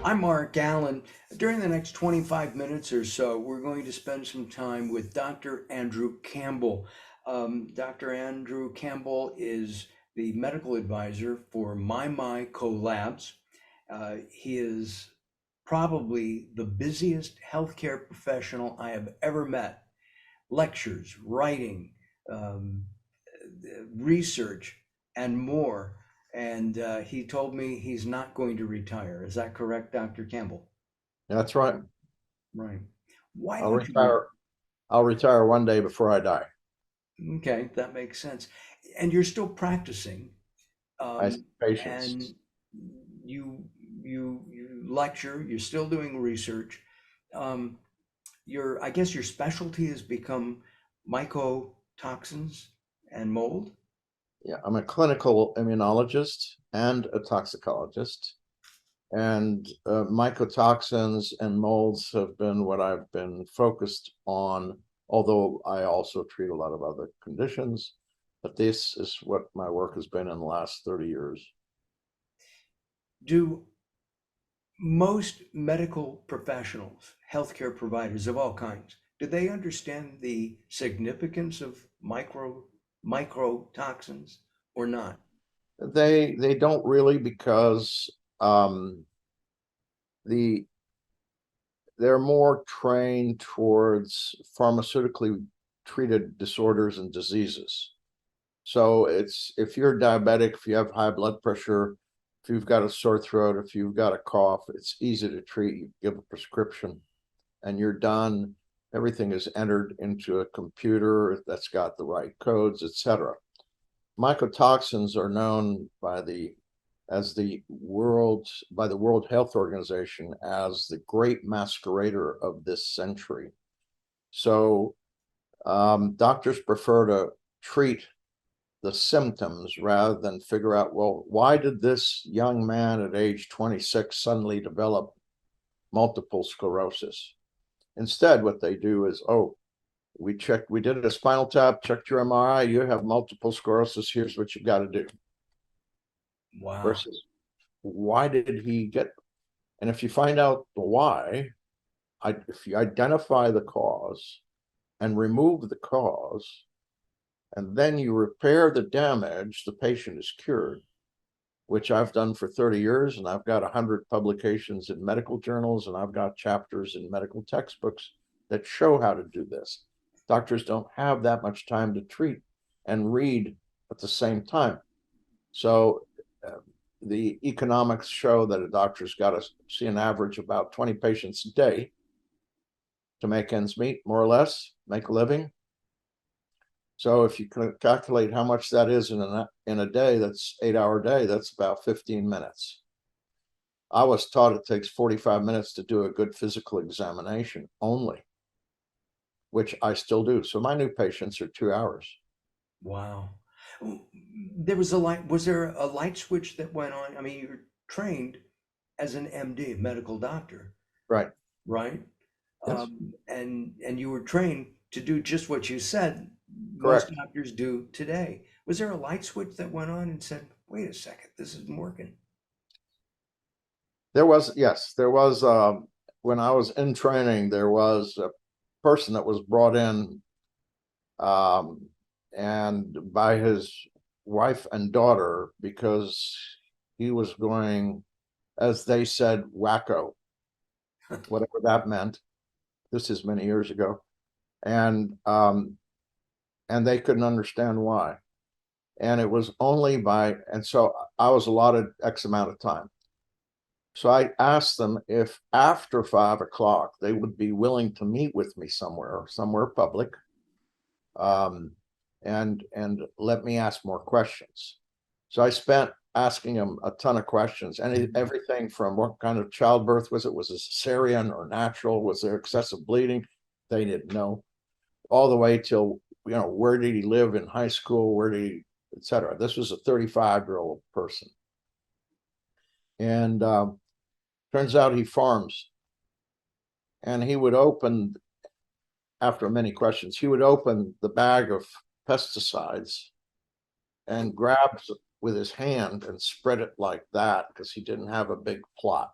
I'm Mark Allen. During the next 25 minutes or so, we're going to spend some time with Dr. Andrew Campbell. Dr. Andrew Campbell is the medical advisor for My Labs. He is probably the busiest healthcare professional I have ever met. Lectures, writing, um, research, and more. And he told me he's not going to retire. Is that correct, Dr. Campbell? That's right. Right. Why I'll don't you? retire. I'll retire one day before I die. Okay, that makes sense. And you're still practicing, I see um, and patients. you lecture. You're still doing research. Um, I guess your specialty has become mycotoxins and mold. Yeah, I'm a clinical immunologist and a toxicologist, and mycotoxins and molds have been what I've been focused on. Although I also treat a lot of other conditions, but this is what my work has been in the last 30 years. Do most medical professionals, healthcare providers of all kinds, do they understand the significance of microtoxins or not? They don't really because um, the they're more trained towards pharmaceutically treated disorders and diseases. So it's if you're diabetic, if you have high blood pressure, if you've got a sore throat, if you've got a cough, it's easy to treat. You give a prescription and you're done. Everything is entered into a computer that's got the right codes, etc. Mycotoxins are known by the World Health Organization as the great masquerader of this century. So doctors prefer to treat the symptoms rather than figure out, well, why did this young man at age 26 suddenly develop multiple sclerosis? Instead, what they do is, oh, we did a spinal tap, checked your MRI, you have multiple sclerosis, here's what you got to do. Wow. Versus, why did he get, and if you find out the why, if you identify the cause and remove the cause, and then you repair the damage, the patient is cured, which I've done for 30 years. And I've got 100 publications in medical journals, and I've got chapters in medical textbooks that show how to do this. Doctors don't have that much time to treat and read at the same time. So the economics show that a doctor's got to see an average about 20 patients a day to make ends meet, more or less, make a living. So if you can calculate how much that is in a day, that's 8-hour day, that's about 15 minutes. I was taught it takes 45 minutes to do a good physical examination only, which I still do. So my new patients are 2 hours. Wow. There was a light, was there a light switch that went on? I mean, you're trained as an MD, medical doctor, Right. right? Yes. And you were trained to do just what you said most Correct. doctors do today. Was there a light switch that went on and said, wait a second, this isn't working? There was, yes, there was, when I was in training, there was a person that was brought in um, and by his wife and daughter because he was going, as they said, wacko, whatever that meant. This is many years ago, and they couldn't understand why. And it was only by, and so I was allotted X amount of time. So I asked them if after 5 o'clock they would be willing to meet with me somewhere public, um, and let me ask more questions. So I spent asking them a ton of questions, and everything from what kind of childbirth was it? Was it cesarean or natural? Was there excessive bleeding? They didn't know. All the way till, where did he live in high school? Where did he, etc. This was a 35-year-old person, and turns out he farms. And he would open, after many questions, he would open the bag of pesticides and grab with his hand and spread it like that because he didn't have a big plot.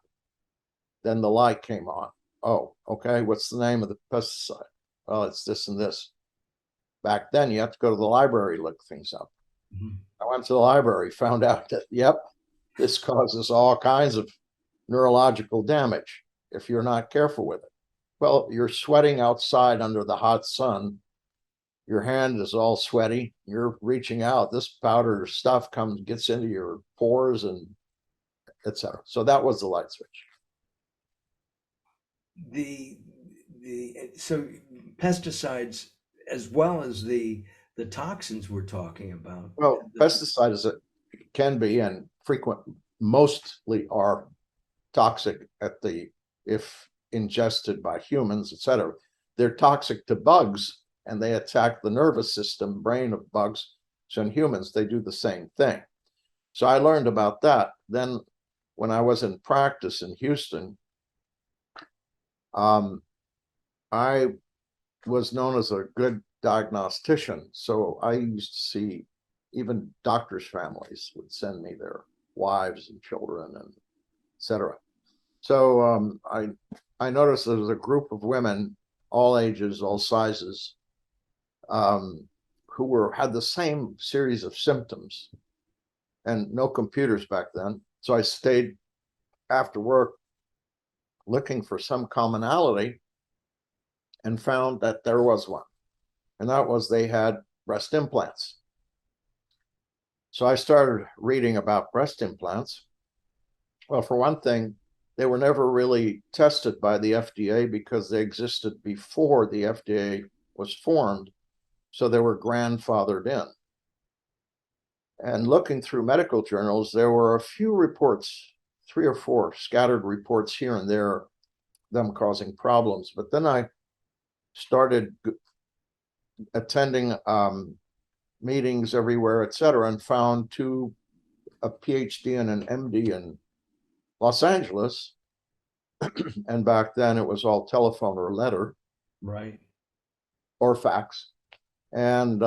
then the light came on. Oh, okay, what's the name of the pesticide? Well, it's this and this. Back then, you have to go to the library, look things up. Mhm. I went to the library, found out that, yep, this causes all kinds of neurological damage if you're not careful with it. Well, you're sweating outside under the hot sun. Your hand is all sweaty. You're reaching out. This powder stuff gets into your pores and etc. So that was the light switch. The so pesticides as well as the toxins we're talking about. Well, pesticides can be and frequent, mostly are toxic if ingested by humans, etc. They're toxic to bugs and they attack the nervous system, brain of bugs. So in humans, they do the same thing. So I learned about that. Then when I was in practice in Houston, I was known as a good diagnostician. So I used to see even doctors' families would send me their wives and children and etc. So I noticed there was a group of women, all ages, all sizes, who had the same series of symptoms, and no computers back then. So I stayed after work looking for some commonality and found that there was one, and that was they had breast implants. So I started reading about breast implants. Well, for one thing, they were never really tested by the FDA because they existed before the FDA was formed. So they were grandfathered in. And looking through medical journals, there were a few reports, 3 or 4 scattered reports here and there, them causing problems. But then I started attending meetings everywhere, et cetera, and found a PhD and an MD in Los Angeles. And back then it was all telephone or letter. Right. Or fax. And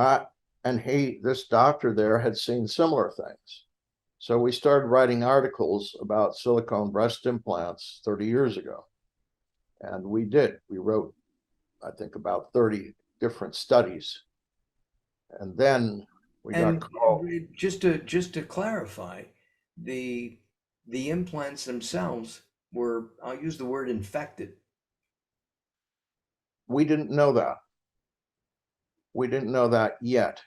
this doctor there had seen similar things. So we started writing articles about silicone breast implants 30 years ago. And we wrote, I think, about 30 different studies. And then we got And called. just to clarify, the the implants themselves were, I'll use the word infected. We didn't know that. We didn't know that yet.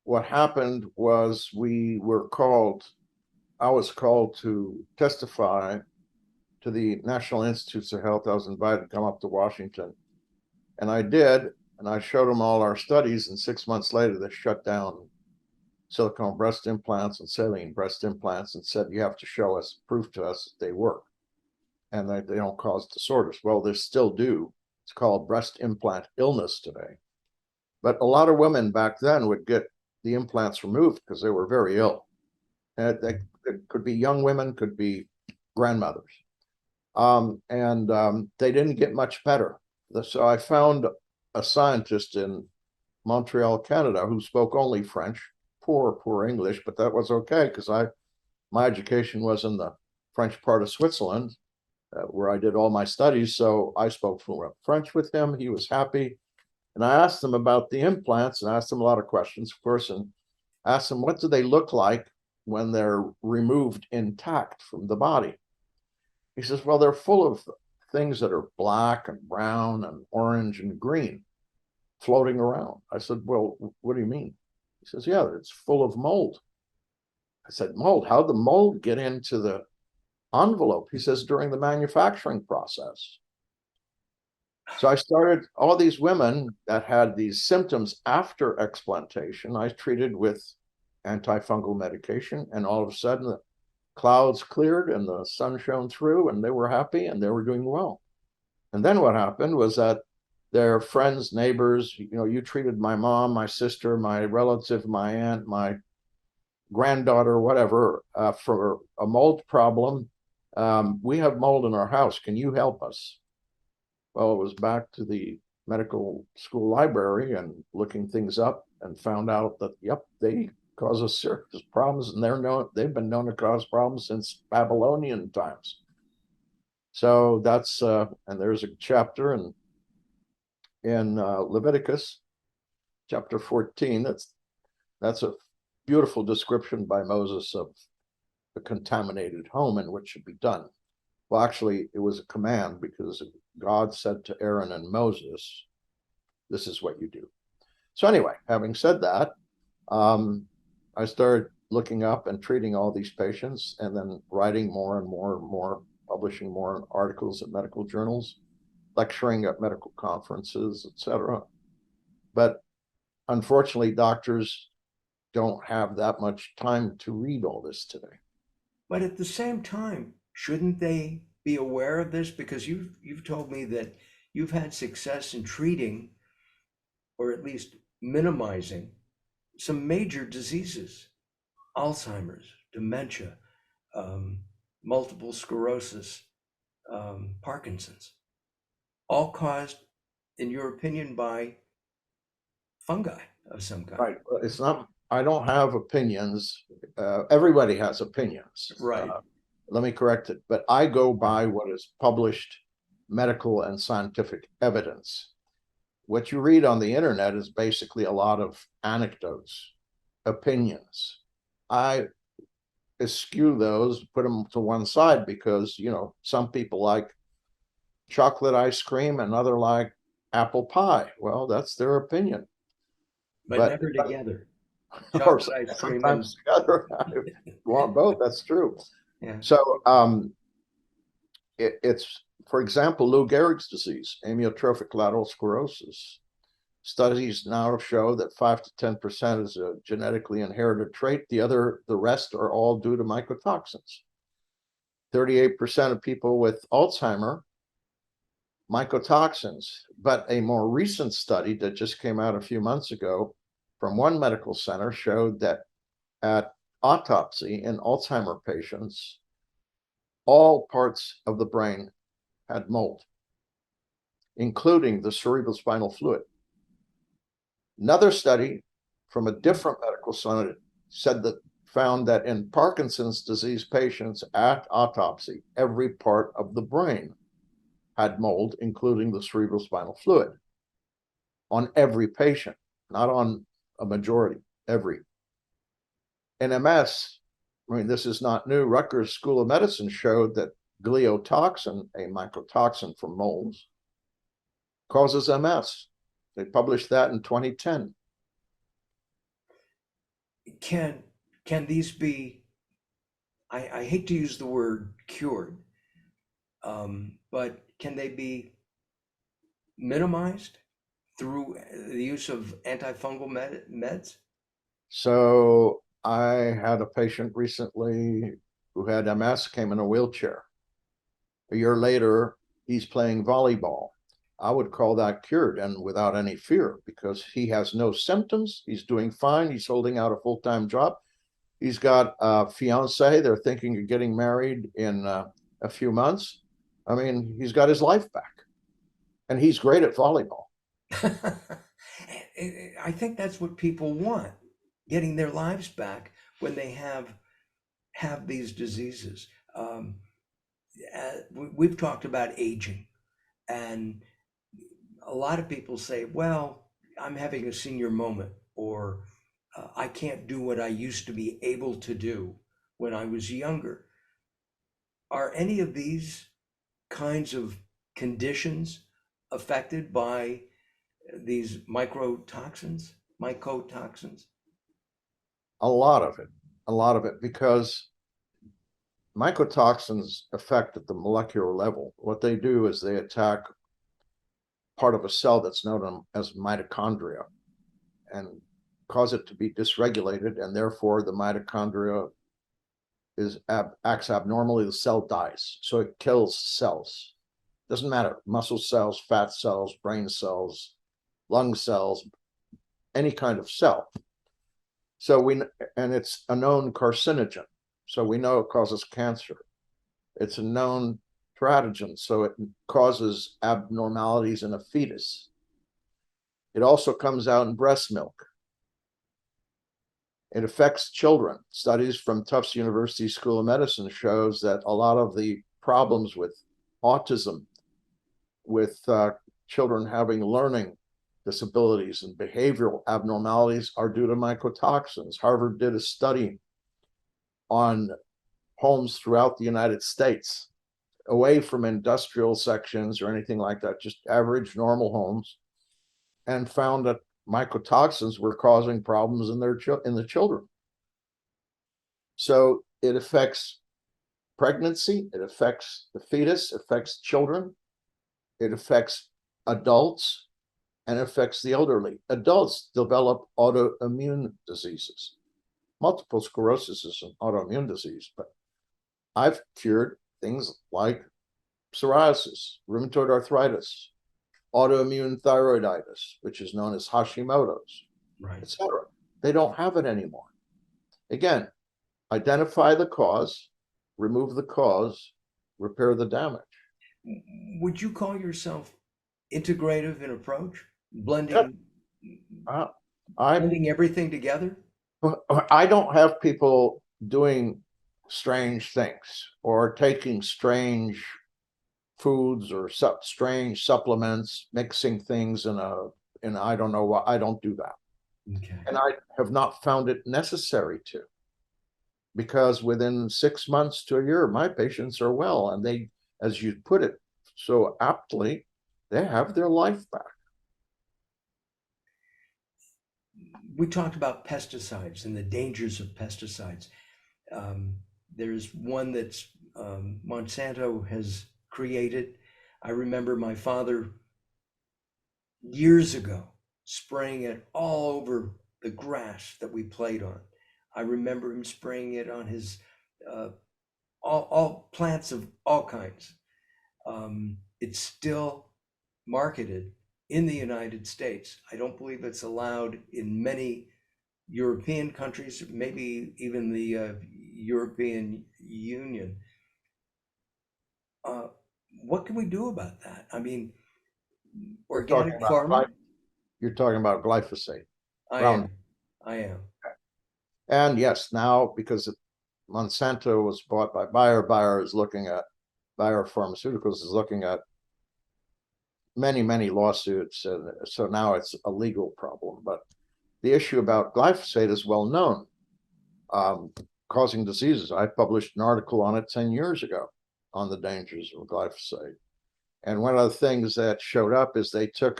What happened was I was called to testify to the National Institutes of Health. I was invited to come up to Washington, and I did, and I showed them all our studies, and 6 months later, they shut down silicone breast implants and saline breast implants and said, you have to prove to us that they work and that they don't cause disorders. Well, they still do. It's called breast implant illness today. But a lot of women back then would get the implants removed because they were very ill. And they could be young women, could be grandmothers. They didn't get much better. So I found a scientist in Montreal, Canada, who spoke only French, poor English, but that was okay because my education was in the French part of Switzerland, where I did all my studies. So I spoke fluent French with him. He was happy. And I asked him about the implants and asked him a lot of questions, of course, and asked him, what do they look like when they're removed intact from the body? He says, well, they're full of things that are black and brown and orange and green floating around. I said, well, what do you mean? He says, yeah, it's full of mold. I said, mold? How'd the mold get into the envelope? He says, during the manufacturing process. So I started, all these women that had these symptoms after explantation, I treated with antifungal medication, and all of a sudden the clouds cleared and the sun shone through and they were happy and they were doing well. And then what happened was that their friends, neighbors, you treated my mom, my sister, my relative, my aunt, my granddaughter, whatever, for a mold problem. We have mold in our house. Can you help us? Well, it was back to the medical school library and looking things up and found out that, yep, they causes serious problems, and they've been known to cause problems since Babylonian times. So that's and there's a chapter in Leviticus chapter 14. That's a beautiful description by Moses of the contaminated home and what should be done. Well, actually, it was a command because God said to Aaron and Moses, "This is what you do." So anyway, having said that, I started looking up and treating all these patients, and then writing more and more and more, publishing more articles in medical journals, lecturing at medical conferences, etc. But unfortunately, doctors don't have that much time to read all this today. But at the same time, shouldn't they be aware of this? Because you've told me that you've had success in treating, or at least minimizing, some major diseases: Alzheimer's, dementia, um, multiple sclerosis, Parkinson's, all caused, in your opinion, by fungi of some kind. Right. It's not, I don't have opinions. Everybody has opinions. Right. Let me correct it, but I go by what is published medical and scientific evidence. What you read on the internet is basically a lot of anecdotes, opinions. I eschew those, put them to one side, because, some people like chocolate ice cream and other like apple pie. Well, that's their opinion. But But never together. or Chocolate ice cream and sometimes together. You want both, that's true. yeah. So it's, for example, Lou Gehrig's disease, amyotrophic lateral sclerosis. Studies now show that 5 to 10% is a genetically inherited trait. The rest are all due to mycotoxins. 38% of people with Alzheimer, mycotoxins. But a more recent study that just came out a few months ago from one medical center showed that at autopsy in Alzheimer patients, all parts of the brain had mold, including the cerebrospinal fluid. Another study from a different medical center found that in Parkinson's disease patients at autopsy, every part of the brain had mold, including the cerebrospinal fluid, on every patient, not on a majority, every. In MS, this is not new. Rutgers School of Medicine showed that gliotoxin, a mycotoxin from molds, causes MS. They published that in 2010. Can these be, I hate to use the word cured, but can they be minimized through the use of antifungal meds? So I had a patient recently who had MS, came in a wheelchair. A year later, he's playing volleyball. I would call that cured, and without any fear, because he has no symptoms. He's doing fine. He's holding out a full-time job. He's got a fiance. They're thinking of getting married in a few months. He's got his life back, and he's great at volleyball. I think that's what people want, getting their lives back when they have these diseases. We've talked about aging, and a lot of people say, well, I'm having a senior moment, or I can't do what I used to be able to do when I was younger. Are any of these kinds of conditions affected by these mycotoxins? A lot of it, because mycotoxins affect at the molecular level. What they do is they attack part of a cell that's known as mitochondria and cause it to be dysregulated, and therefore the mitochondria acts abnormally. The cell dies, so it kills cells. Doesn't matter, muscle cells, fat cells, brain cells, lung cells, any kind of cell. And it's a known carcinogen, so we know it causes cancer. It's a known teratogen, so it causes abnormalities in a fetus. It also comes out in breast milk. It affects children. Studies from Tufts University School of Medicine shows that a lot of the problems with autism, with children having learning disabilities and behavioral abnormalities are due to mycotoxins. Harvard did a study on homes throughout the United States, away from industrial sections or anything like that, just average normal homes, and found that mycotoxins were causing problems in the children. So it affects pregnancy, it affects the fetus, affects children, it affects adults, and affects the elderly. Adults develop autoimmune diseases. Multiple sclerosis is an autoimmune disease, but I've cured things like psoriasis, rheumatoid arthritis, autoimmune thyroiditis, which is known as Hashimoto's, Right. etc. They don't have it anymore. Again, identify the cause, remove the cause, repair the damage. Would you call yourself integrative in approach, Yep. blending everything together? I don't have people doing strange things or taking strange foods or strange supplements, mixing things in I don't know what. I don't do that. Okay. And I have not found it necessary to, because within 6 months to a year, my patients are well, and they, as you put it so aptly, they have their life back. We talked about pesticides and the dangers of pesticides. There's one that's Monsanto has created. I remember my father years ago spraying it all over the grass that we played on. I remember him spraying it on his uh, all plants of all kinds. It's still marketed in the United States. I don't believe it's allowed in many European countries, maybe even the European Union. Uh, what can we do about that? I mean, You're talking organic about farming? you're talking about glyphosate. I Round. am. I am. And yes, now because Monsanto was bought by Bayer is looking at Bayer Pharmaceuticals is looking at many lawsuits, and so now it's a legal problem. But the issue about glyphosate is well known, causing diseases. I published an article on it 10 years ago on the dangers of glyphosate. And one of the things that showed up is they took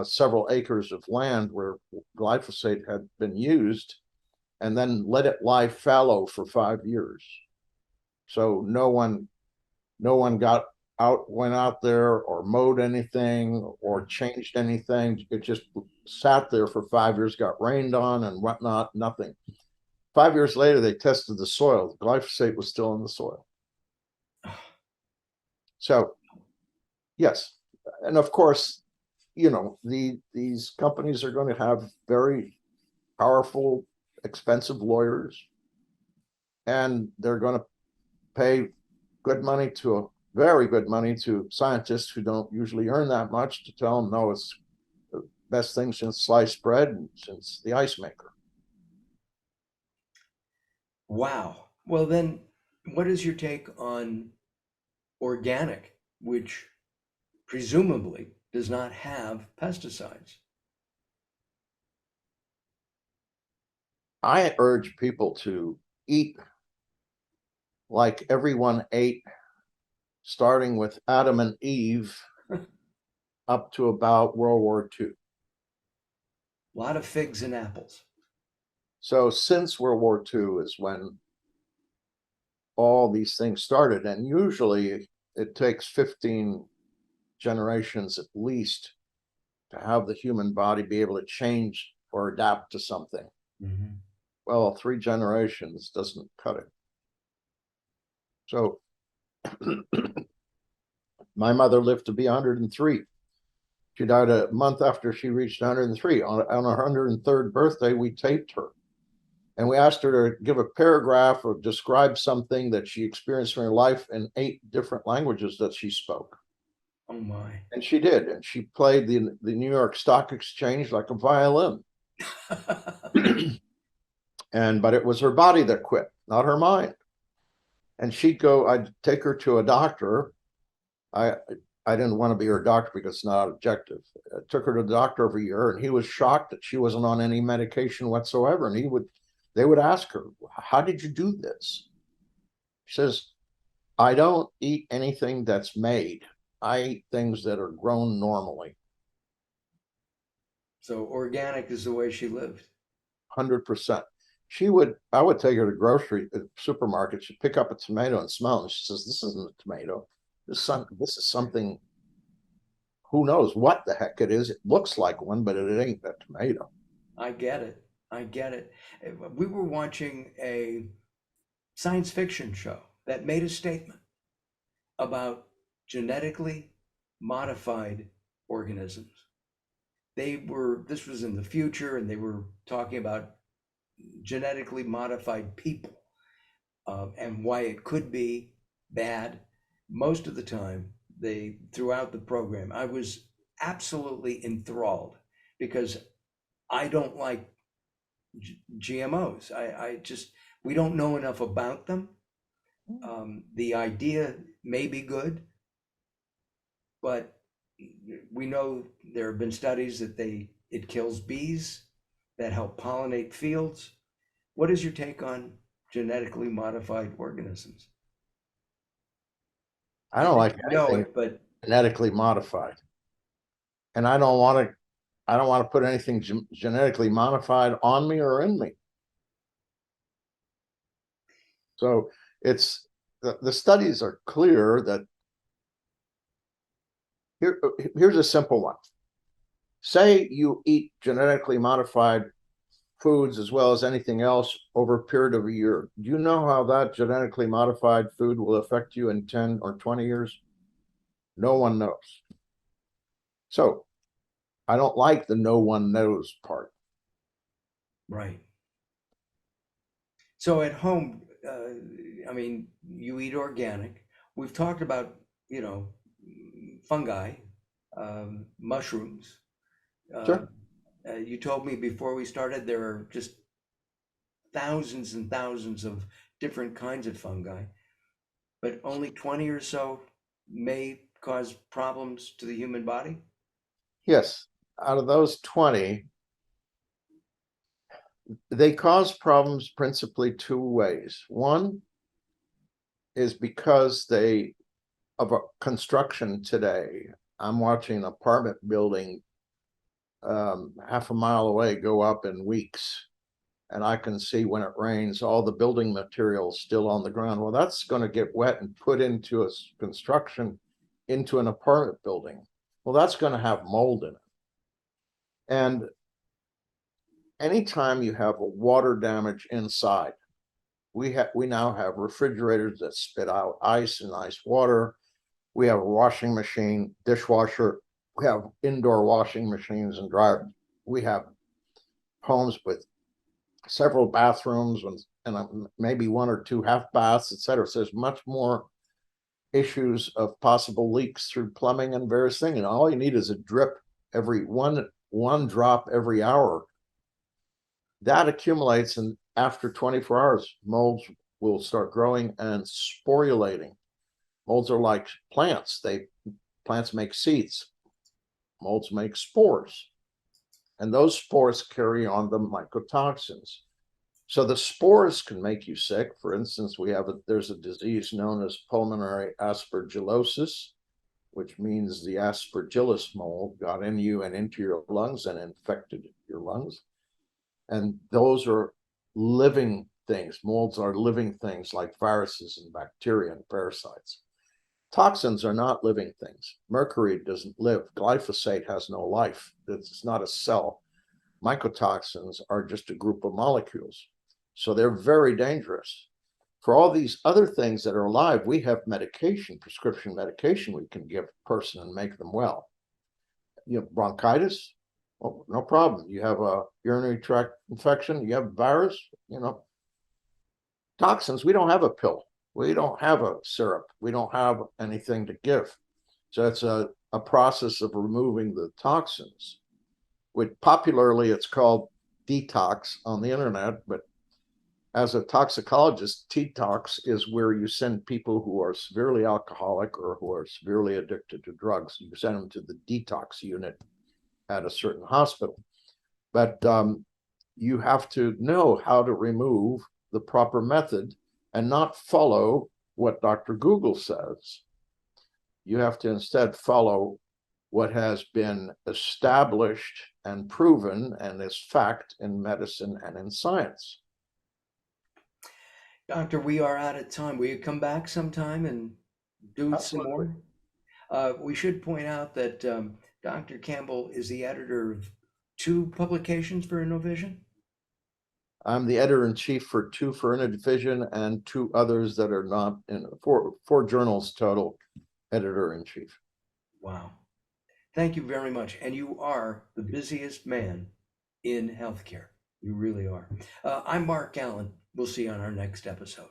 several acres of land where glyphosate had been used and then let it lie fallow for 5 years. So no one went out there or mowed anything or changed anything. It just sat there for 5 years, got rained on and whatnot, nothing. 5 years later, they tested the soil. The glyphosate was still in the soil. So, yes. And of course, these companies are going to have very powerful, expensive lawyers, and they're going to pay very good money to scientists who don't usually earn that much to tell them, no, it's the best thing since sliced bread and since the ice maker. Wow. Well, then, what is your take on organic, which presumably does not have pesticides? I urge people to eat like everyone ate, starting with Adam and Eve up to about World War II. A lot of figs and apples. So since World War II is when all these things started, and usually it takes 15 generations at least to have the human body be able to change or adapt to something. Mm-hmm. Well, 3 generations doesn't cut it. So my mother lived to be 103. She died a month after she reached 103. On her 103rd birthday, we taped her. And we asked her to give a paragraph or describe something that she experienced in her life in 8 different languages that she spoke. Oh my. And she did. And she played the New York Stock Exchange like a violin. But it was her body that quit, not her mind. And I'd take her to a doctor. I I didn't want to be her doctor because it's not objective. I took her to the doctor every year, and he was shocked that she wasn't on any medication whatsoever. And they would ask her, "How did you do this?" She says, "I don't eat anything that's made. I eat things that are grown normally." So organic is the way she lived. 100%. I would take her to supermarket. She'd pick up a tomato and smell it. And she says, "This isn't a tomato. This is something, who knows what the heck it is. It looks like one, but it ain't a tomato." I get it. I get it. We were watching a science fiction show that made a statement about genetically modified organisms. This was in the future, and they were talking about genetically modified people, and why it could be bad. Most of the time, throughout the program, I was absolutely enthralled because I don't like GMOs. We don't know enough about them. The idea may be good, but we know there have been studies that it kills bees that help pollinate fields. What is your take on genetically modified organisms? I I don't think like you know anything it, but genetically modified. And I don't want to put anything genetically modified on me or in me. So the studies are clear that here's a simple one. Say you eat genetically modified foods as well as anything else over a period of a year. Do you know how that genetically modified food will affect you in 10 or 20 years? No one knows. So I don't like the no one knows part. right. So at home, I mean, you eat organic. We've talked about, you know, fungi, mushrooms. Uh, Sure. you told me before we started there are just thousands and thousands of different kinds of fungi, but only 20 or so may cause problems to the human body. Yes. Out of those 20, they cause problems principally two ways. One is because of a construction today. I'm watching an apartment building half a mile away go up in weeks. And I can see when it rains, all the building materials still on the ground. Well, that's going to get wet and put into a construction into an apartment building. Well, that's going to have mold in it. And anytime you have a water damage inside, we now have refrigerators that spit out ice and ice water. We have a washing machine, dishwasher. We have indoor washing machines and dryers. We have homes with several bathrooms and maybe one or two half baths, et cetera. So there's much more issues of possible leaks through plumbing and various things. And all you need is a drip every one drop every hour. That accumulates, and after 24 hours, molds will start growing and sporulating. Molds are like plants. Plants make seeds. Molds make spores. And those spores carry on the mycotoxins. So the spores can make you sick. For instance, there's a disease known as pulmonary aspergillosis, which means the aspergillus mold got in you and into your lungs and infected your lungs. And those are living things. Molds are living things like viruses and bacteria and parasites. Toxins are not living things. Mercury doesn't live. Glyphosate has no life. It's not a cell. Mycotoxins are just a group of molecules. So they're very dangerous. For all these other things that are alive, we have medication, prescription medication we can give a person and make them well. You have bronchitis, well, no problem. You have a urinary tract infection, you have virus, toxins, we don't have a pill. We don't have a syrup. We don't have anything to give. So it's a process of removing the toxins, which popularly it's called detox on the internet, but as a toxicologist, T-tox is where you send people who are severely alcoholic or who are severely addicted to drugs. You send them to the detox unit at a certain hospital. But you have to know how to remove the proper method and not follow what Dr. Google says. You have to instead follow what has been established and proven and is fact in medicine and in science. Doctor, we are out of time. Will you come back sometime and do some Absolutely. more? We should point out that Dr. Campbell is the editor of two publications for InnoVision. I'm the editor-in-chief for two for InnoVision and two others that are not in four journals total, editor-in-chief. Wow. Thank you very much. And you are the busiest man in healthcare. You really are. I'm Mark Allen. We'll see you on our next episode.